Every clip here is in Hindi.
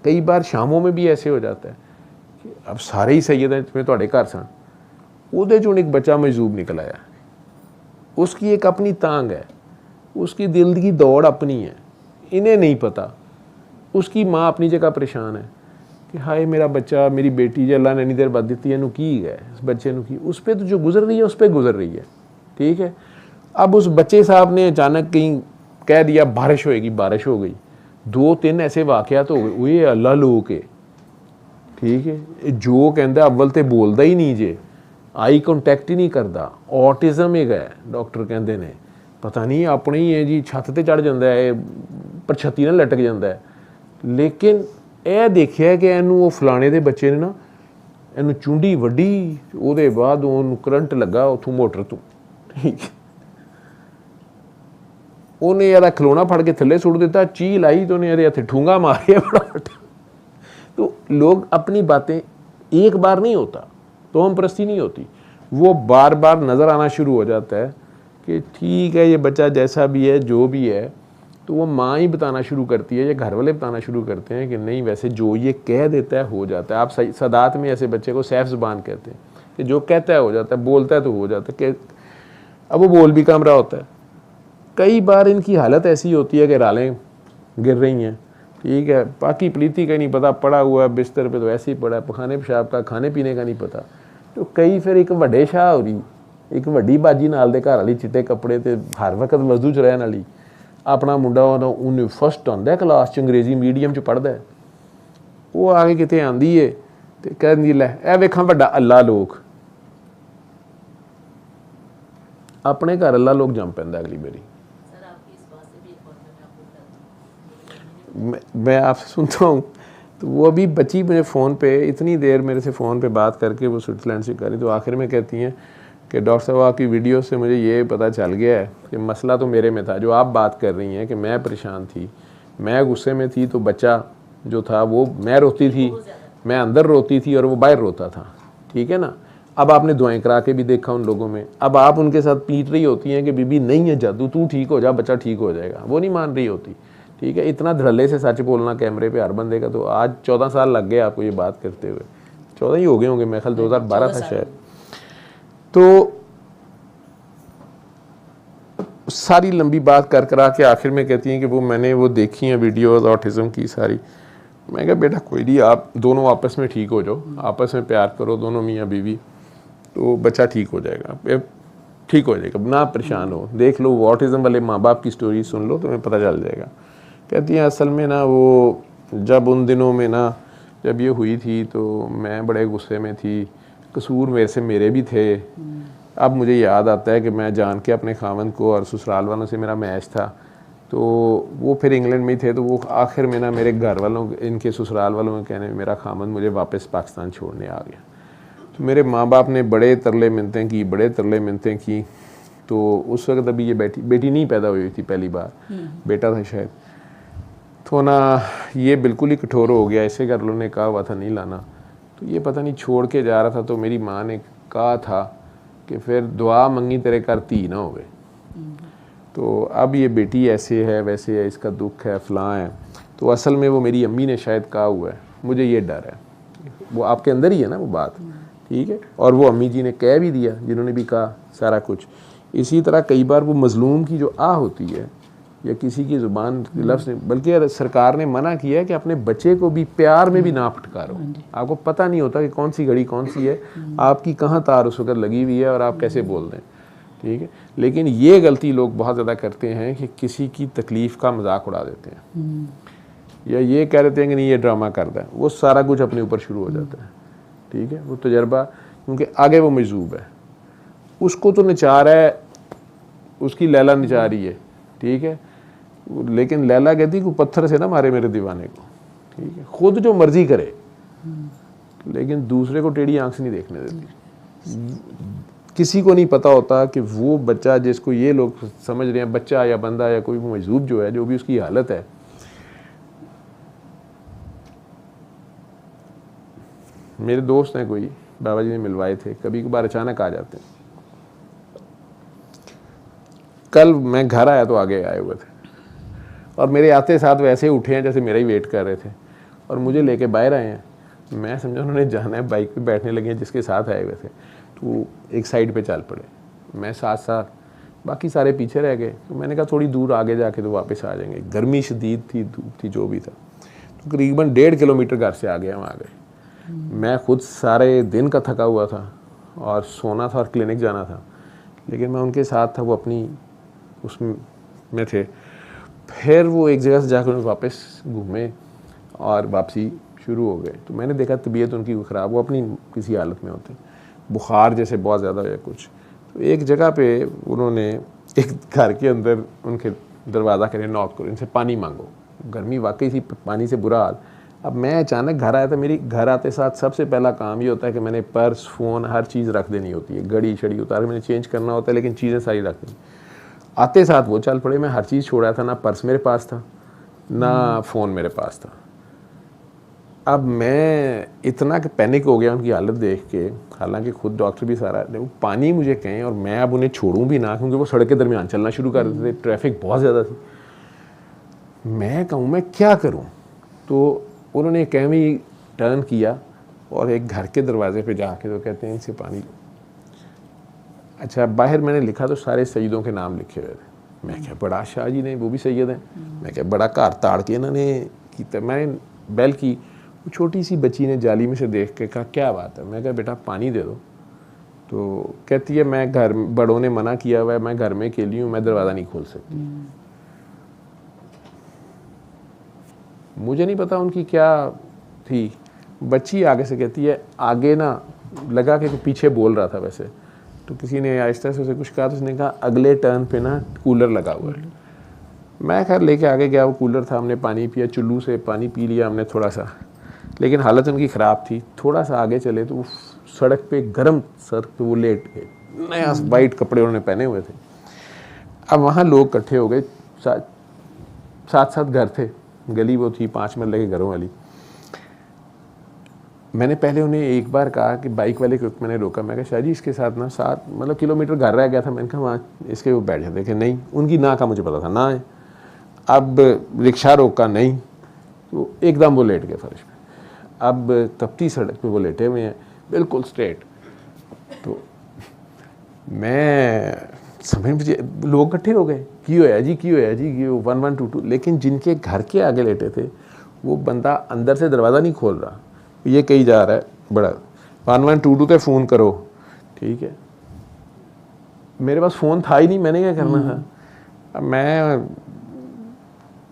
कई बार शामों में भी ऐसे हो जाता है कि अब सारे ही सैयद हैं जिਵੇਂ ਤੁਹਾਡੇ ਘਰ ਸਨ, ਉਹਦੇ ਚੋਂ एक बच्चा मजूब निकल आया, उसकी एक अपनी तांग है, उसकी दिल की दौड़ अपनी है, इन्हें नहीं पता, उसकी माँ अपनी जगह परेशान है कि हाय मेरा बच्चा, मेरी बेटी जो अल्लाह ने इन्नी देर बाद दी है, की है इस बच्चे की, उस पर तो जो गुजर रही है उस पर गुजर रही है, ठीक है। अब उस बच्चे साहब ने अचानक कहीं कह दिया बारिश होएगी, बारिश हो गई, 2-3 ऐसे वाक़यात हो गए, वो अल्लाह लोग के, ठीक है। जो कहता अव्वल तो बोलता ही नहीं जे, आई कॉन्टैक्ट ही नहीं करता, ऑटिज़म एक है डॉक्टर कहते हैं, पता नहीं अपने ही है जी, छत ते चढ़ जाता है, पर छत्ती ना लटक जाता है। लेकिन यह देखिया कि इनू वो फलाने के बच्चे ने ना इनू चुंडी वड्डी, उसदे बाद उन्होंने करंट लगा उतों मोटर तो, ठीक है। उन्हें यदा खिलौना फड़ के थले सुट दिता, चील आई तो उन्हें हथे ठूंगा मारे फटाफट। तो लोग अपनी बातें, एक बार नहीं होता तो हम परस्ती नहीं होती, वो बार बार नज़र आना शुरू हो जाता है कि ठीक है ये बच्चा जैसा भी है जो भी है, तो वो माँ ही बताना शुरू करती है या घर वाले बताना शुरू करते हैं कि नहीं वैसे जो ये कह देता है हो जाता है। आप सदात में ऐसे बच्चे को सैफ ज़बान कहते हैं कि जो कहता है हो जाता है, बोलता है तो हो जाता है, कि अब वो बोल भी कम रहा होता है। कई बार इनकी हालत ऐसी होती है कि रालें गिर रही हैं, ठीक है, बाकी प्लीती का नहीं पता, पड़ा हुआ है बिस्तर पे तो ऐसे ही पड़ा है, पखाने पेशाब का खाने पीने का नहीं पता। तो कई फिर एक वड्डे शाह हो रही, एक वड्डी बाजी नाल दे घर वाली चिट्टे कपड़े ते हर वक्त वजू च रहन वाली, अपना मुंडा उन्हें फस्ट आंदा क्लास च, अंग्रेजी मीडियम च पढ़दा है, वो आके किते आंदी है ते कहंदी लै ए वेखां वड्डा अल्लाह लोग, अपने घर अल्लाह लोग जम पैंदा अगली बारी। मैं आपसे सुनता हूँ तो वो अभी बच्ची मुझे फ़ोन पे इतनी देर मेरे से फ़ोन पे बात करके वो स्विट्ज़रलैंड से करी, तो आखिर में कहती हैं कि डॉक्टर साहब आपकी वीडियो से मुझे ये पता चल गया है कि मसला तो मेरे में था, जो आप बात कर रही हैं कि मैं परेशान थी, मैं गुस्से में थी, तो बच्चा जो था वो, मैं रोती थी, मैं अंदर रोती थी और वो बाहर रोता था, ठीक है ना। अब आपने दुआएं करा के भी देखा उन लोगों में, अब आप उनके साथ पीट रही होती हैं कि बीबी नहीं है जादू, तू ठीक हो जा, बच्चा ठीक हो जाएगा, वो नहीं मान रही होती, ठीक है। इतना धड़ल्ले से सच बोलना कैमरे पे हर बंदे का, तो आज 14 साल लग गए आपको ये बात करते हुए, 14 ही हो गए होंगे मेरे ख्याल, 2012 था शायद। तो सारी लंबी बात कर करा के आखिर में कहती हैं कि वो मैंने वो देखी हैं वीडियोस ऑटिज़म की सारी। मैं कहा बेटा कोई नहीं, आप दोनों आपस में ठीक हो जाओ, आपस में प्यार करो दोनों मियाँ बीवी, तो बच्चा ठीक हो जाएगा, ठीक हो जाएगा, ना परेशान हो। देख लो ऑटिज़म वाले माँ बाप की स्टोरी सुन लो, तुम्हें पता चल जाएगा। कहती हैं असल में ना वो जब उन दिनों में ना जब ये हुई थी तो मैं बड़े गुस्से में थी, कसूर मेरे से मेरे भी थे। अब मुझे याद आता है कि मैं जान के अपने खामन को, और ससुराल वालों से मेरा मैच था, तो वो फिर इंग्लैंड में ही थे, तो वो आखिर में ना मेरे घर वालों, इनके ससुराल वालों के कहने में मेरा खामन मुझे वापस पाकिस्तान छोड़ने आ गया। तो मेरे माँ बाप ने बड़े तरले मिन्नतें की, बड़े तरले मिन्नतें की। तो उस वक्त अभी ये बेटी नहीं पैदा हुई थी, पहली बार बेटा था शायद, तो ना ये बिल्कुल ही कठोर हो गया, ऐसे घर वालों ने कहा हुआ था नहीं लाना, तो ये पता नहीं छोड़ के जा रहा था। तो मेरी माँ ने कहा था कि फिर दुआ मंगी तेरे घर धी ना होवे, तो अब ये बेटी ऐसे है वैसे है, इसका दुख है फलां है। तो असल में वो मेरी अम्मी ने शायद कहा हुआ है, मुझे ये डर है, वो आपके अंदर ही है ना वो बात, ठीक है। और वो अम्मी जी ने कह भी दिया, जिन्होंने भी कहा सारा कुछ। इसी तरह कई बार वो मजलूम की जो आह होती है या किसी की ज़ुबान लफ्ज़, बल्कि सरकार ने मना किया है कि अपने बच्चे को भी प्यार में भी ना फटकारो। आपको पता नहीं होता कि कौन सी घड़ी कौन सी है, आपकी कहाँ तार उस वक्त लगी हुई है और आप कैसे बोल दें, ठीक है। लेकिन ये गलती लोग बहुत ज़्यादा करते हैं कि किसी की तकलीफ़ का मजाक उड़ा देते हैं या ये कह देते हैं कि नहीं ये ड्रामा करता है, वो सारा कुछ अपने ऊपर शुरू हो जाता है, ठीक है। वो तजर्बा, क्योंकि आगे वो मजूब है, उसको तो नचा रहा है, उसकी लैला नचा रही है, ठीक है, लेकिन लैला कहती कि पत्थर से ना मारे मेरे दीवाने को, ठीक है। खुद जो मर्जी करे लेकिन दूसरे को टेढ़ी आंख से नहीं देखने देती। किसी को नहीं पता होता कि वो बच्चा जिसको ये लोग समझ रहे हैं बच्चा या बंदा या कोई मजूब जो है, जो भी उसकी हालत है, मेरे दोस्त हैं कोई, बाबा जी ने मिलवाए थे, कभी कभार अचानक आ जाते हैं। कल मैं घर आया तो आगे आए हुए थे और मेरे आते साथ वैसे उठे हैं जैसे मेरा ही वेट कर रहे थे। और मुझे लेके बाहर आए हैं। मैं समझा उन्होंने जाना है, बाइक पे बैठने लगे हैं जिसके साथ आए हुए थे, तो एक साइड पे चल पड़े, मैं साथ साथ, बाकी सारे पीछे रह गए। तो मैंने कहा थोड़ी दूर आगे जाके तो वापस आ जाएंगे। गर्मी शदीद थी, धूप थी, जो भी था। तो करीबन 1.5 किलोमीटर घर से आगे हम आ गए। मैं खुद सारे दिन का थका हुआ था और सोना था और क्लिनिक जाना था, लेकिन मैं उनके साथ था, वो अपनी उसमें थे। फिर वो एक जगह से जाकर वापस घूमे और वापसी शुरू हो गए। तो मैंने देखा तबीयत उनकी ख़राब, वो अपनी किसी हालत में होते, बुखार जैसे बहुत ज़्यादा या कुछ। तो एक जगह पे उन्होंने एक घर के अंदर उनके दरवाज़ा करे नॉक करो, इनसे पानी मांगो। गर्मी वाकई थी, पानी से बुरा हाल। अब मैं अचानक घर आया था, मेरी घर आते साथ सबसे पहला काम ये होता है कि मैंने पर्स, फ़ोन, हर चीज़ रख देनी होती है, घड़ी शड़ी उतार मैंने चेंज करना होता है, लेकिन चीज़ें सारी रख दी। आते साथ वो चल पड़े, मैं हर चीज़ छोड़ा था, ना पर्स मेरे पास था, ना फ़ोन मेरे पास था। अब मैं इतना कि पैनिक हो गया उनकी हालत देख के, हालांकि खुद डॉक्टर भी सारा, वो पानी मुझे कहें और मैं अब उन्हें छोड़ूं भी ना, क्योंकि वो सड़क के दरमियान चलना शुरू कर देते थे, ट्रैफिक बहुत ज़्यादा थी। मैं कहूँ मैं क्या करूँ? तो उन्होंने एक कैमी टर्न किया और एक घर के दरवाजे पे जाके तो कहते हैं इनसे पानी। अच्छा, बाहर मैंने लिखा तो सारे सैयदों के नाम लिखे हुए थे। मैं क्या, बड़ा शाह जी ने, वो भी सैयद हैं। मैं क्या, बड़ा घर ताड़ के इन्होंने की। मैंने बैल की, छोटी सी बच्ची ने जाली में से देख के कहा क्या बात है? मैं कहा बेटा पानी दे दो। तो कहती है मैं घर, बड़ों ने मना किया हुआ है, मैं घर में अकेली हूँ, मैं दरवाज़ा नहीं खोल सकती। मुझे नहीं पता उनकी क्या थी। बच्ची आगे से कहती है, आगे ना लगा के पीछे बोल रहा था वैसे, तो किसी ने आहिस्ता से उसे कुछ कहा, तो उसने कहा अगले टर्न पे ना कूलर लगा हुआ है। मैं खैर लेके आगे गया, वो कूलर था, हमने पानी पिया, चुल्लू से पानी पी लिया हमने थोड़ा सा, लेकिन हालत उनकी ख़राब थी। थोड़ा सा आगे चले तो सड़क पे, गर्म सड़क पे वो लेट गए, नया वाइट कपड़े उन्होंने पहने हुए थे। अब वहाँ लोग इकट्ठे हो गए, साथ साथ घर थे, गली वो थी 5 महल्ले के घरों वाली। मैंने पहले उन्हें एक बार कहा कि बाइक वाले को मैंने रोका, मैं कहा शाह जी इसके साथ ना 7 मतलब किलोमीटर घर रह गया था, मैंने कहा वहाँ इसके वो बैठ जाते। कि नहीं, उनकी ना का मुझे पता था ना है। अब रिक्शा रोका, नहीं, तो एकदम वो लेट गए फर्श पे। अब तपती सड़क पे वो लेटे हुए हैं बिल्कुल स्ट्रेट। तो मैं समझ मुझे, लोग इकट्ठे हो गए, की होया जी, की होया जी, 1122। लेकिन जिनके घर के आगे लेटे थे वो बंदा अंदर से दरवाज़ा नहीं खोल रहा, ये कही जा रहा है बड़ा 1122 पे फ़ोन करो, ठीक है। मेरे पास फ़ोन था ही नहीं, मैंने क्या करना था। अब मैं,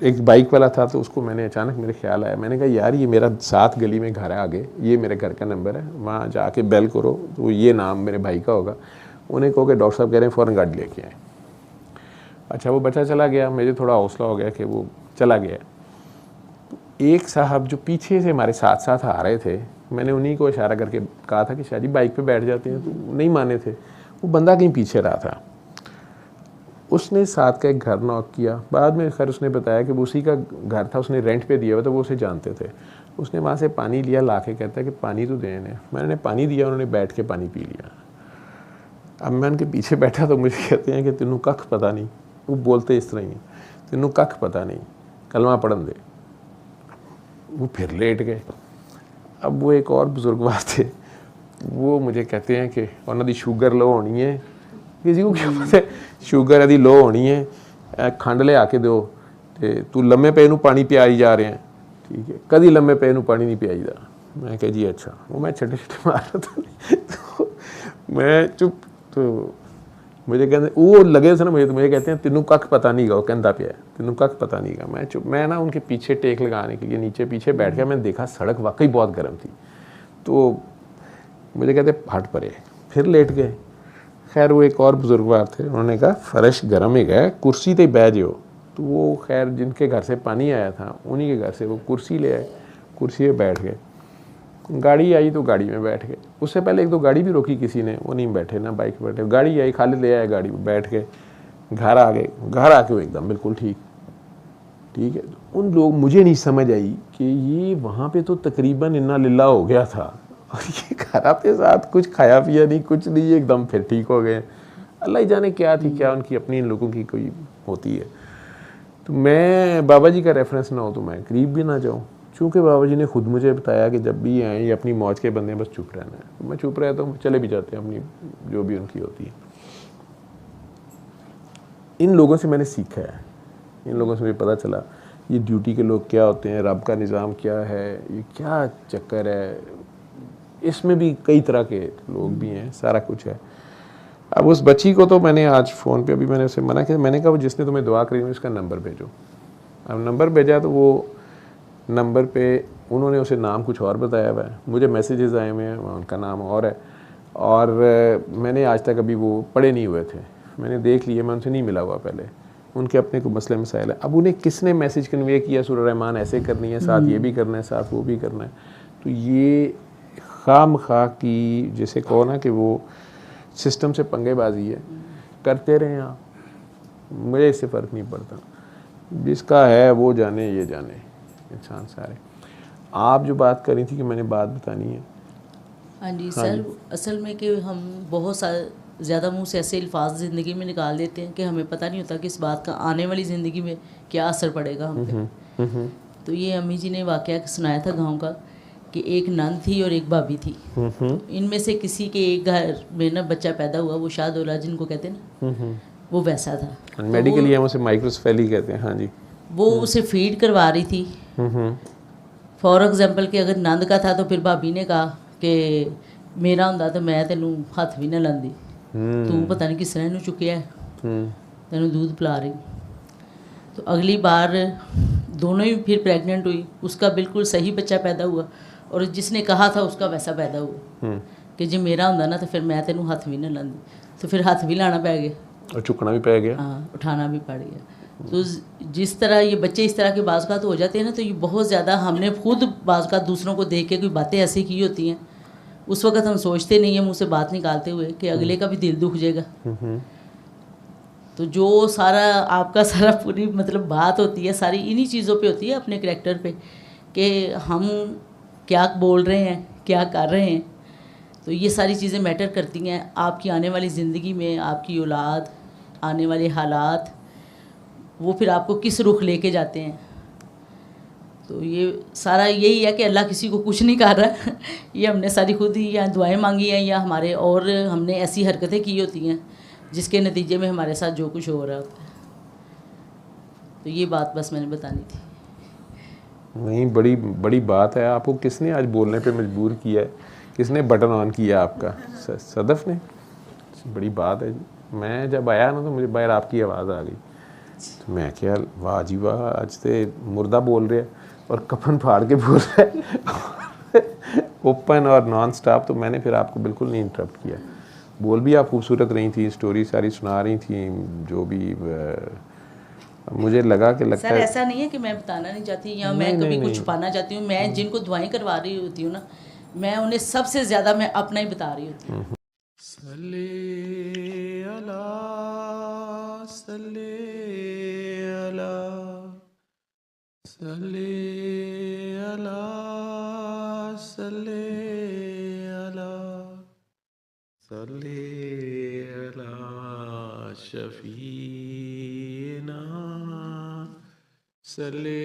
एक बाइक वाला था तो उसको मैंने, अचानक मेरे ख्याल आया, मैंने कहा यार ये मेरा 7 गली में घर है आगे, ये मेरे घर का नंबर है, वहाँ जाके बेल करो तो ये नाम मेरे भाई का होगा, उन्हें कहो कि डॉक्टर साहब कह रहे हैं फ़ौरन गाड़ी लेके आए। अच्छा, वो बच्चा चला गया, मुझे थोड़ा हौसला हो गया कि वो चला गया। तो एक साहब जो पीछे से हमारे साथ साथ आ रहे थे, मैंने उन्हीं को इशारा करके कहा था कि शाह जी बाइक पे बैठ जाते हैं, तो नहीं माने थे। वो बंदा कहीं पीछे रहा था, उसने साथ का एक घर नॉक किया। बाद में खैर उसने बताया कि वो उसी का घर था, उसने रेंट पे दिया हुआ था, वो उसे जानते थे। उसने वहाँ से पानी लिया, ला के कहता है कि पानी तो देने। मैंने पानी दिया, उन्होंने बैठ के पानी पी लिया। अब मैं उनके पीछे बैठा तो मुझे कहते हैं कि तेनू कख पता नहीं, वो बोलते इस तरह ही, तेनू कख पता नहीं, कलमा पढ़न दे। वो फिर लेट गए। अब वो एक और बुजुर्गवार थे, वो मुझे कहते हैं कि उन्होंने शुगर लो होनी है, किसी को क्या पता है शुगर यदि लो होनी है, खंड ले आके दो, तो तू लम्बे पे नू पानी पियाई जा रहे हैं, ठीक है, कभी लम्बे पे नू पानी नहीं पियाई दा। मैं कहा जी अच्छा। वो मैं छटे छटे मार रहा था तो मैं चुप। तो मुझे कहते, वो लगे थे ना मुझे, तो मुझे कहते हैं तेनू कख पता नहीं गा, वो कहता पिया तेनू कख पता नहीं गा। मैं चुप। मैं ना उनके पीछे टेक लगाने के लिए नीचे पीछे बैठ गया। मैंने देखा सड़क वाकई बहुत गर्म थी, तो मुझे कहते हट परे, फिर लेट गए। खैर वो एक और बुजुर्गवार थे, उन्होंने कहा फर्श गर्म ही गया, कुर्सी ते बह जाओ। तो वो खैर जिनके घर से पानी आया था उन्हीं के घर से वो कुर्सी ले आए, कुर्सी पे बैठ गए। गाड़ी आई तो गाड़ी में बैठ गए। उससे पहले 1-2 गाड़ी भी रोकी किसी ने, वो नहीं बैठे, ना बाइक पे बैठे। गाड़ी आई, खाली ले आए, गाड़ी में बैठ गए, घर आ गए। घर आके वो एकदम बिल्कुल ठीक है। उन लोग, मुझे नहीं समझ आई कि ये वहाँ पे तो तकरीबन इन्ना लिल्ला हो गया था और ये घर आते साथ कुछ खाया पिया नहीं, कुछ नहीं, एकदम फिर ठीक हो गए। अल्लाह ही जाने क्या थी, क्या उनकी अपनी, इन लोगों की कोई होती है। तो मैं, बाबा जी का रेफरेंस ना हो तो मैं करीब भी ना जाऊँ। चूँकि बाबा जी ने खुद मुझे बताया कि जब भी आएँ ये अपनी मौज के बंदे बस चुप रहना है, तो मैं चुप रहता हूँ, चले भी जाते हैं अपनी जो भी उनकी होती है। इन लोगों से मैंने सीखा है, इन लोगों से मुझे पता चला ये ड्यूटी के लोग क्या होते हैं, रब का निज़ाम क्या है, ये क्या चक्कर है, इसमें भी कई तरह के लोग भी हैं, सारा कुछ है। अब उस बच्ची को तो मैंने आज फ़ोन पे अभी मैंने उसे मना किया, मैंने कहा वो जिसने तुम्हें दुआ करी उसका नंबर भेजो। अब नंबर भेजा तो वो नंबर पे उन्होंने उसे नाम कुछ और बताया हुआ है, मुझे मैसेजेस आए हुए हैं उनका नाम और है, और मैंने आज तक अभी वो पढ़े नहीं हुए थे, मैंने देख लिए, मैं उनसे नहीं मिला हुआ पहले, उनके अपने को मसले मसाइल है। अब उन्हें किसने मैसेज कन्वे किया सूरह रहमान ऐसे करनी है, साथ ये भी करना है, साथ वो भी करना है, तो ये खाम खा की जैसे कहो ना कि वो सिस्टम से पंगेबाजी है, करते रहें आप, मुझे इससे फ़र्क नहीं पड़ता, जिसका है वो जाने ये जाने, इंसान सारे। आप जो बात कर रही थी कि मैंने बात बतानी है। हाँ जी सर, असल में कि हम बहुत ज़्यादा मुंह से ऐसे अल्फाज ज़िंदगी में निकाल देते हैं कि हमें पता नहीं होता कि इस बात का आने वाली ज़िंदगी में क्या असर पड़ेगा हम पे। तो ये अम्मी जी ने वाक़या सुनाया था गांव का कि एक नन थी और एक भाभी थी, तो इनमें से किसी के एक घर में ना बच्चा पैदा हुआ, वो शादौला जिनको कहते हैं ना, वो वैसा था। तो मेडिकली हम उसे माइक्रोसेफेली कहते हैं। हाँ जी। वो उसे फीड करवा रही थी। फॉर एग्जाम्पल कि अगर नंद का था तो फिर भाभी ने कहा कि मेरा हुंदा तो मैं तेनू हथ भी ना लांदी, तू पता नहीं किस तरह इनू चुकिया तेनू दूध पिला रही। तो अगली बार दोनों ही फिर प्रेग्नेंट हुई, उसका बिल्कुल सही बच्चा पैदा हुआ और जिसने कहा था उसका वैसा पैदा हुआ कि जी मेरा हुंदा ना तो फिर मैं तेनू हथ भी ना लांदी, तो फिर हथ भी लाना पै गया और चुकना भी पै गया, हाँ, उठाना भी पड़ गया। तो जिस तरह ये बच्चे इस तरह के बाज़ हो जाते हैं ना, तो ये बहुत ज़्यादा हमने खुद बाज़ दूसरों को देख के कोई बातें ऐसी की होती हैं, उस वक़्त हम सोचते नहीं हैं मुँह से बात निकालते हुए कि अगले का भी दिल दुख जाएगा। तो जो सारा आपका सारा पूरी मतलब बात होती है सारी इन्हीं चीज़ों पे होती है, अपने करैक्टर पे, कि हम क्या बोल रहे हैं, क्या कर रहे हैं। तो ये सारी चीज़ें मैटर करती हैं आपकी आने वाली ज़िंदगी में, आपकी औलाद, आने वाले हालात, वो फिर आपको किस रुख लेके जाते हैं। तो ये सारा यही है कि अल्लाह किसी को कुछ नहीं कर रहा ये हमने सारी खुद ही या दुआएं मांगी हैं या हमारे और हमने ऐसी हरकतें की होती हैं जिसके नतीजे में हमारे साथ जो कुछ हो रहा होता है। तो ये बात बस मैंने बतानी थी। नहीं, बड़ी बड़ी बात है। आपको किसने आज बोलने पे मजबूर किया है, किसने बटन ऑन किया आपका? सदफ ने। बड़ी बात है जी। मैं जब आया ना तो मुझे बाहर आपकी आवाज़ आ गई, तो मैं क्या वाह जी वाह, आज तो मुर्दा बोल रहे और कफन फाड़ के बोल रहा है ओपन और नॉन स्टॉप। तो मैंने फिर आपको बिल्कुल नहीं इंटरप्ट किया। बोल भी आप खूबसूरत रही थी, स्टोरी सारी सुना रही थी, जो भी मुझे लगा कि लगता सर है ऐसा नहीं है कि मैं बताना नहीं चाहती या मैं कभी कुछ छुपाना चाहती हूँ। मैं जिनको दुआएं करवा रही होती हूँ ना, मैं उन्हें सबसे ज़्यादा मैं अपना ही बता रही होती हूँ। सल्ले अला सल्ले अला सल्ले अला सल्ले अला सल्ले अला शफीना सल्ले